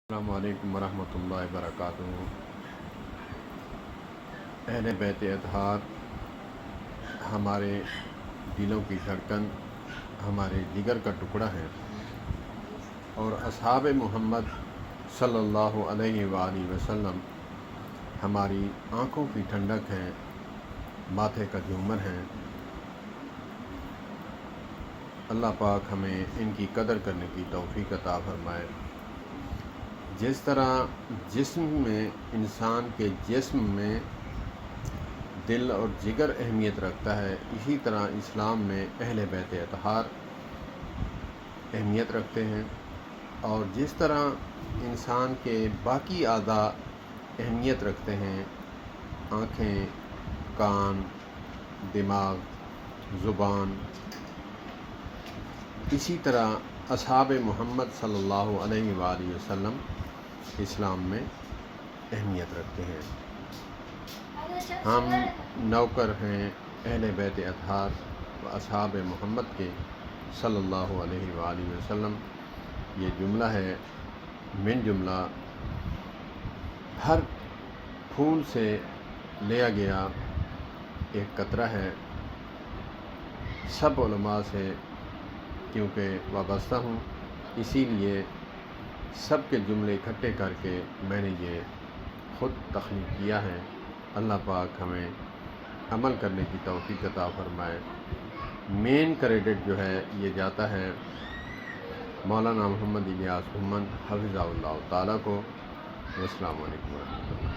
السلام علیکم ورحمۃ اللہ وبرکاتہ۔ اہل بیت اطہار ہمارے دلوں کی دھڑکن، ہمارے جگر کا ٹکڑا ہے، اور اصحاب محمد صلی اللہ علیہ وآلہ وسلم ہماری آنکھوں کی ٹھنڈک ہیں، ماتھے کا جھومر ہیں۔ اللہ پاک ہمیں ان کی قدر کرنے کی توفیق عطا فرمائے۔ جس طرح جسم میں، انسان کے جسم میں دل اور جگر اہمیت رکھتا ہے، اسی طرح اسلام میں اہل بیت اطہار اہمیت رکھتے ہیں، اور جس طرح انسان کے باقی اعضاء اہمیت رکھتے ہیں، آنکھیں، کان، دماغ، زبان، اسی طرح اصحاب محمد صلی اللہ علیہ وآلہ وسلم اسلام میں اہمیت رکھتے ہیں۔ ہم نوکر ہیں اہل بیت اطہار و اصحاب محمد کے صلی اللہ علیہ وآلہ وسلم۔ یہ جملہ ہے من جملہ ہر پھول سے لیا گیا ایک قطرہ ہے۔ سب علماء سے کیونکہ وابستہ ہوں، اسی لیے سب کے جملے اکٹھے کر کے میں نے یہ خود تخلیق کیا ہے۔ اللہ پاک ہمیں عمل کرنے کی توفیق عطا فرمائے۔ مین کریڈٹ جو ہے یہ جاتا ہے مولانا محمد الیاس گھمن حفظہ اللہ تعالیٰ کو۔ السلام علیکم ورحمۃ اللہ۔